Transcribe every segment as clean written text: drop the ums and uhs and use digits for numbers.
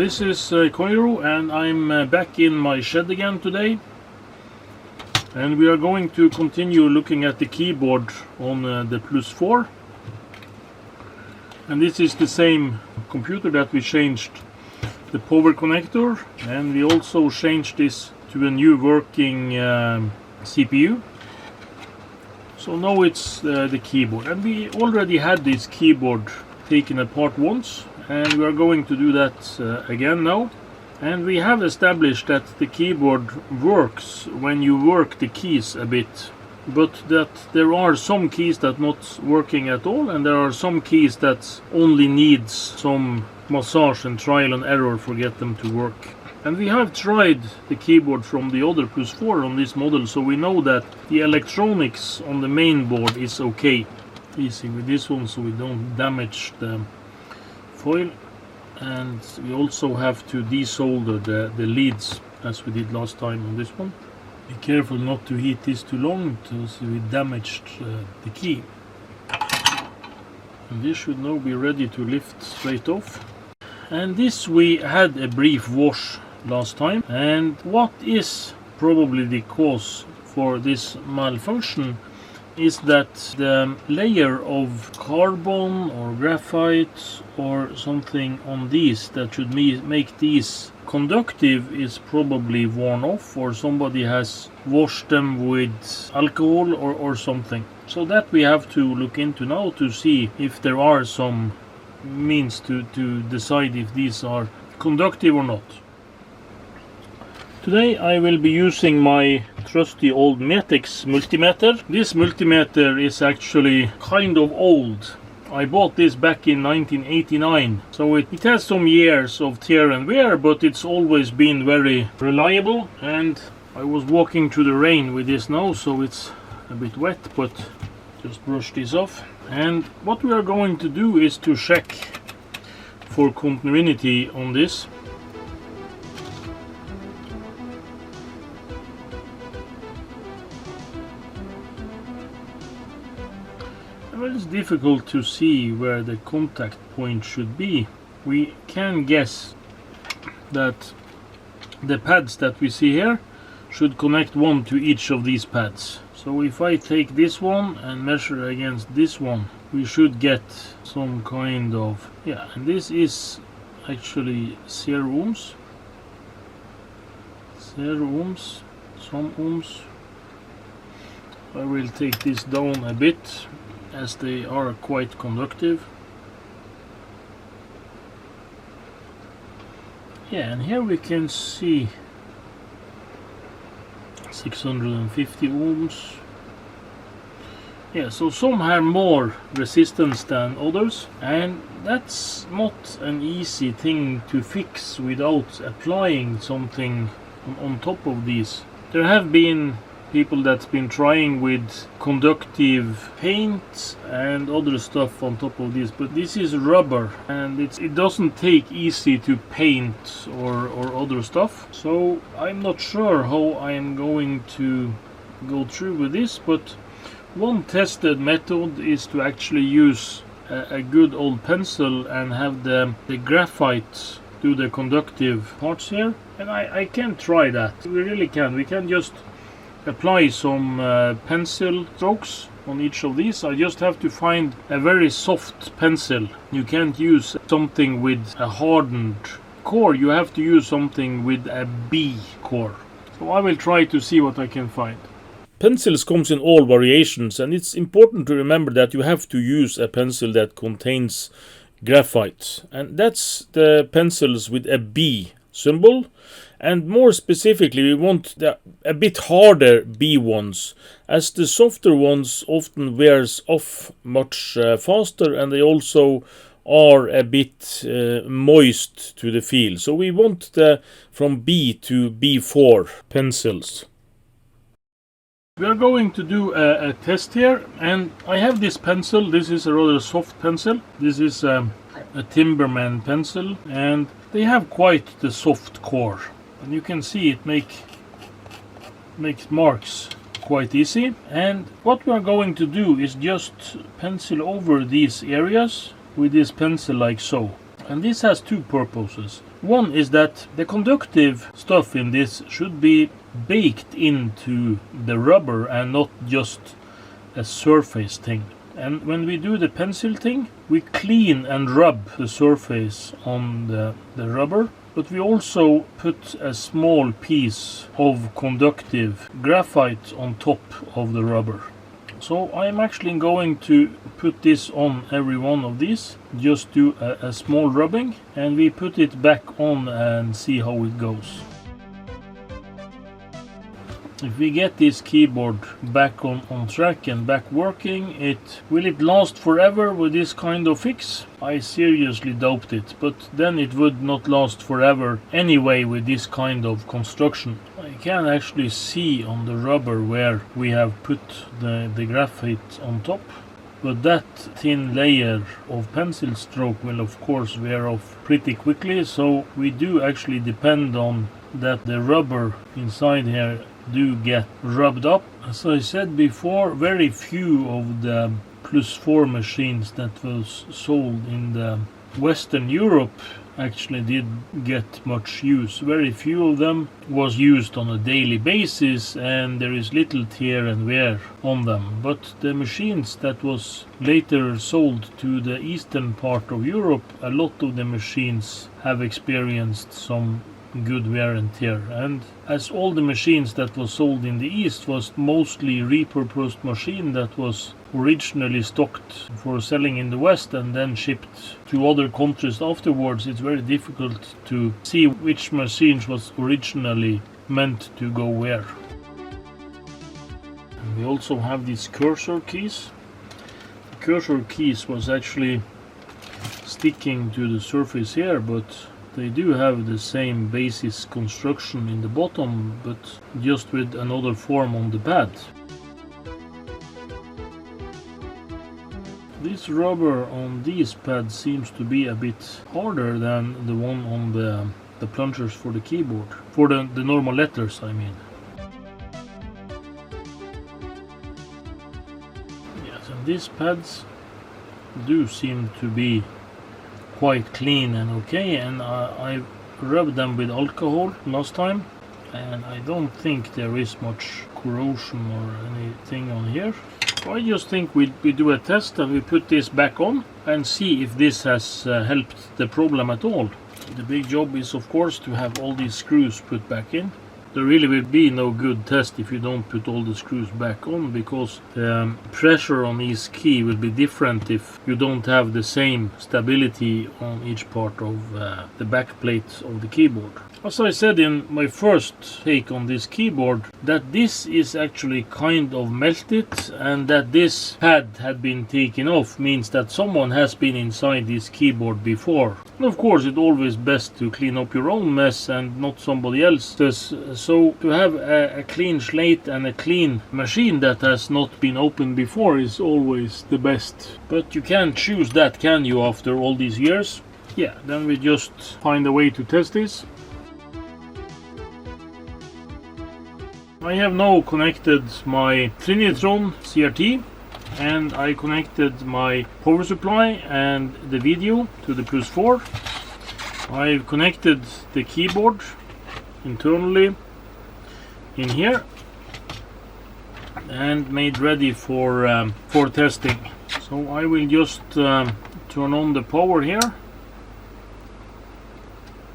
this is Commodore, and I'm back in my shed again today, and we are going to continue looking at the keyboard on the Plus 4. And this is the same computer that we changed the power connector, and we also changed this to a new working CPU. So now it's the keyboard, and we already had this keyboard taken apart once, and we are going to do that again now. And we have established that the keyboard works when you work the keys a bit, but that there are some keys that not working at all, and there are some keys that only needs some massage and trial and error for get them to work. And we have tried the keyboard from the other Plus 4 on this model, so we know that the electronics on the main board is okay. Easy with this one so we don't damage the foil. And we also have to desolder the leads as we did last time on this one. Be careful not to heat this too long because we damaged the key. And this should now be ready to lift straight off. And this we had a brief wash last time, and what is probably the cause for this malfunction is that the layer of carbon or graphite or something on these that should make these conductive is probably worn off, or somebody has washed them with alcohol or something. So that we have to look into now to see if there are some means to decide if these are conductive or not. Today I will be using my trusty old Metix multimeter. This multimeter is actually kind of old. I bought this back in 1989, so it has some years of tear and wear, but it's always been very reliable. And I was walking through the rain with this now, so it's a bit wet, but just brush this off. And what we are going to do is to check for continuity on this. Well, it's difficult to see where the contact point should be. We can guess that the pads that we see here should connect one to each of these pads. So if I take this one and measure against this one, we should get some kind of, yeah, and this is actually 0 ohms, 0 ohms, some ohms. I will take this down a bit as they are quite conductive. Yeah, and here we can see 650 ohms. Yeah, so some have more resistance than others, and that's not an easy thing to fix without applying something on top of these. There have been people that's been trying with conductive paint and other stuff on top of this, but this is rubber and it doesn't take easy to paint or other stuff. So I'm not sure how I am going to go through with this, but one tested method is to actually use a good old pencil and have the graphite do the conductive parts here. And I can try that. We really can. We can just apply some pencil strokes on each of these. I just have to find a very soft pencil. You can't use something with a hardened core. You have to use something with a B core. So I will try to see what I can find. Pencils comes in all variations, and it's important to remember that you have to use a pencil that contains graphite, and that's the pencils with a B symbol. And more specifically, we want a bit harder B ones, as the softer ones often wears off much faster, and they also are a bit moist to the feel. So we want the from B to B4 pencils. We are going to do a test here, and I have this pencil. This is a rather soft pencil. This is a Timberman pencil, and they have quite the soft core. And you can see it makes marks quite easy. And what we are going to do is just pencil over these areas with this pencil like so. And this has two purposes. One is that the conductive stuff in this should be baked into the rubber and not just a surface thing. And when we do the pencil thing, we clean and rub the surface on the rubber, but we also put a small piece of conductive graphite on top of the rubber. So I'm actually going to put this on every one of these, just do a small rubbing, and we put it back on and see how it goes. If we get this keyboard back on track and back working, will it last forever with this kind of fix? I seriously doubt it, but then it would not last forever anyway with this kind of construction. I can actually see on the rubber where we have put the graphite on top, but that thin layer of pencil stroke will of course wear off pretty quickly, so we do actually depend on that the rubber inside here do get rubbed up. As I said before, very few of the Plus 4 machines that was sold in the Western Europe actually did get much use. Very few of them was used on a daily basis, and there is little tear and wear on them. But the machines that was later sold to the eastern part of Europe, a lot of the machines have experienced some good wear and tear, and as all the machines that was sold in the east was mostly repurposed machine that was originally stocked for selling in the west and then shipped to other countries afterwards, it's very difficult to see which machines was originally meant to go where. And we also have these cursor keys. The cursor keys was actually sticking to the surface here, but they do have the same basis construction in the bottom, but just with another form on the pad. This rubber on these pads seems to be a bit harder than the one on the plungers for the keyboard. For the normal letters, I mean. Yes, and these pads do seem to be quite clean and okay, and I rubbed them with alcohol last time, and I don't think there is much corrosion or anything on here. So I just think we do a test and we put this back on and see if this has helped the problem at all. The big job is of course to have all these screws put back in. There really will be no good test if you don't put all the screws back on, because the pressure on each key will be different if you don't have the same stability on each part of the back plate of the keyboard. As I said in my first take on this keyboard, that this is actually kind of melted, and that this pad had been taken off means that someone has been inside this keyboard before. And of course it's always best to clean up your own mess and not somebody else's. So to have a clean slate and a clean machine that has not been opened before is always the best. But you can't choose that, can you, after all these years? Yeah, then we just find a way to test this. I have now connected my Trinitron CRT, and I connected my power supply and the video to the Plus 4. I've connected the keyboard internally in here and made ready for testing. So I will just turn on the power here,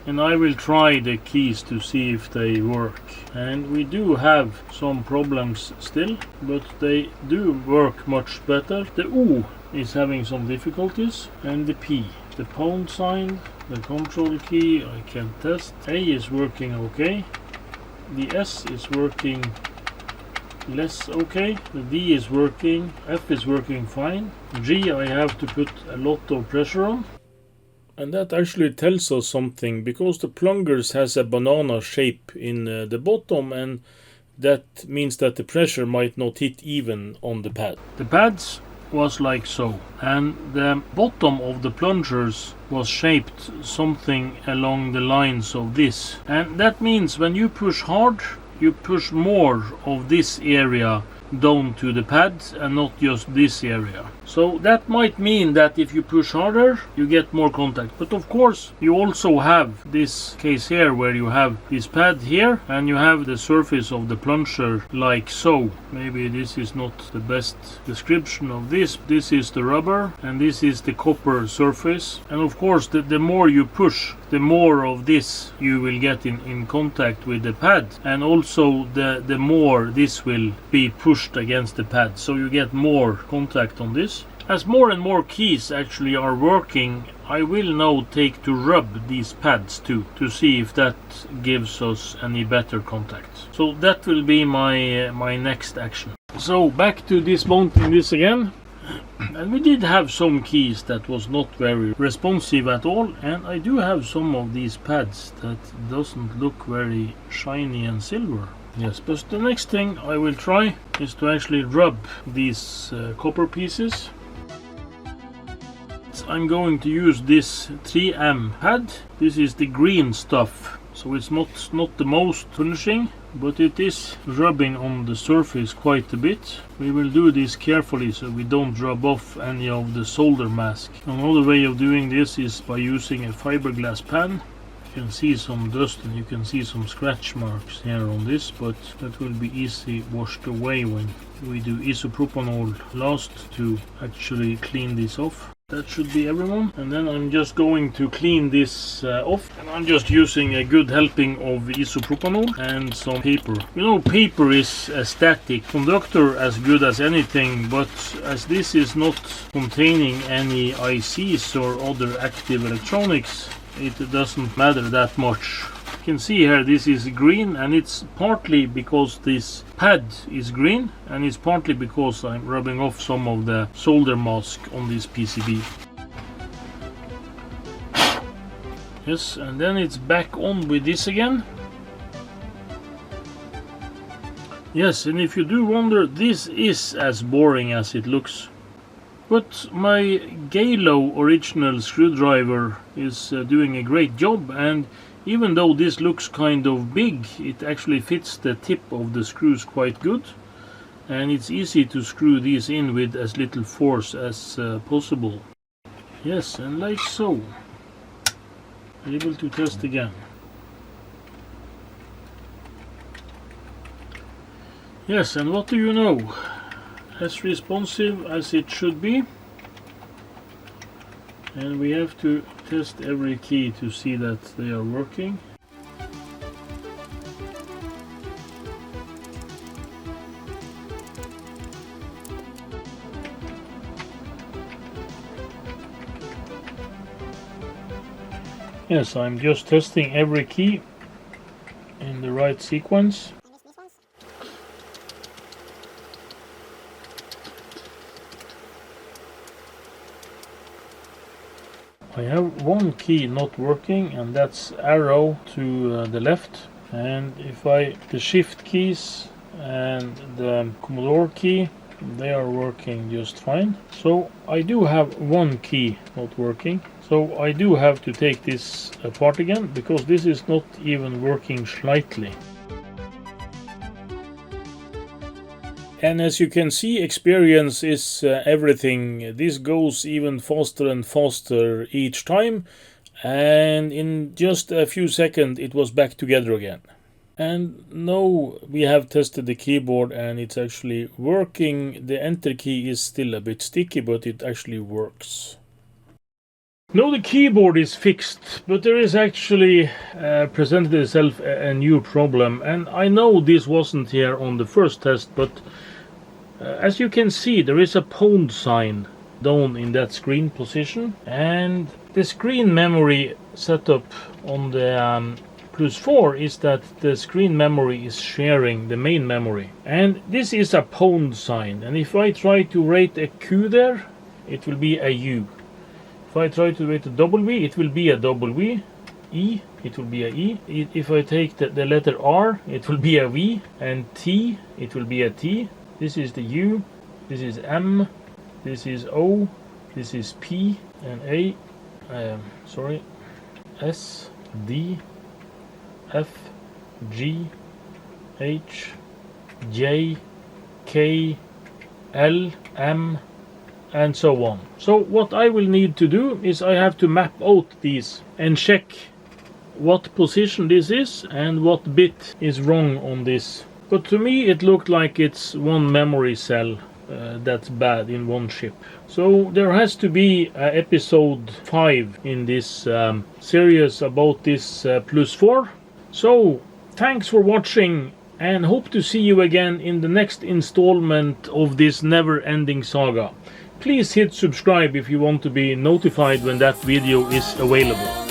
and I will try the keys to see if they work. And we do have some problems still, but they do work much better. The O is having some difficulties, and the P. The pound sign, the control key, I can test. A is working okay. The S is working less okay. The D is working. F is working fine. G I have to put a lot of pressure on. And that actually tells us something, because the plungers has a banana shape in the bottom, and that means that the pressure might not hit even on the pad. The pads was like so, and the bottom of the plungers was shaped something along the lines of this. And that means when you push hard, you push more of this area down to the pads and not just this area. So that might mean that if you push harder, you get more contact. But of course, you also have this case here where you have this pad here and you have the surface of the plunger like so. Maybe this is not the best description of this. This is the rubber and this is the copper surface. And of course, the more you push, the more of this you will get in contact with the pad, and also the more this will be pushed against the pad, so you get more contact on this. As more and more keys actually are working, I will now take to rub these pads too, to see if that gives us any better contact. So that will be my next action. So back to dismounting this again. And we did have some keys that was not very responsive at all, and I do have some of these pads that doesn't look very shiny and silver. Yes, but the next thing I will try is to actually rub these copper pieces. I'm going to use this 3M pad. This is the green stuff, so it's not the most punishing, but it is rubbing on the surface quite a bit. We will do this carefully so we don't rub off any of the solder mask. Another way of doing this is by using a fiberglass pan. You can see some dust and you can see some scratch marks here on this, but that will be easily washed away when we do isopropanol last to actually clean this off. That should be everyone. And then I'm just going to clean this off. And I'm just using a good helping of isopropanol and some paper. You know, paper is a static conductor as good as anything, but as this is not containing any ICs or other active electronics, it doesn't matter that much. You can see here this is green, and it's partly because this pad is green, and it's partly because I'm rubbing off some of the solder mask on this PCB. Yes, and then it's back on with this again. Yes, and if you do wonder, this is as boring as it looks. But my Galo original screwdriver is doing a great job, and even though this looks kind of big, it actually fits the tip of the screws quite good, and it's easy to screw these in with as little force as possible. Yes, and like so. Able to test again. Yes, and what do you know? As responsive as it should be. And we have to test every key to see that they are working. Yes, I'm just testing every key in the right sequence. I have one key not working, and that's arrow to the left. And if the shift keys and the Commodore key, they are working just fine. So I do have one key not working. So I do have to take this apart again, because this is not even working slightly. And as you can see, experience is everything. This goes even faster and faster each time, and in just a few seconds it was back together again. And now we have tested the keyboard and it's actually working. The enter key is still a bit sticky, but it actually works. Now the keyboard is fixed, but there is actually presented itself a new problem, and I know this wasn't here on the first test, but as you can see, there is a pound sign down in that screen position, and the screen memory setup on the Plus 4 is that the screen memory is sharing the main memory, and this is a pound sign, and if I try to write a Q there, it will be a U. If I try to write a W, it will be a W. E, it will be a E. If I take the letter R, it will be a V, and T, it will be a T. This is the U, this is M, this is O, this is P, and A, S, D, F, G, H, J, K, L, M, and so on. So what I will need to do is I have to map out these and check what position this is and what bit is wrong on this. But to me it looked like it's one memory cell that's bad in one chip. So there has to be episode 5 in this series about this plus 4. So thanks for watching, and hope to see you again in the next installment of this never-ending saga. Please hit subscribe if you want to be notified when that video is available.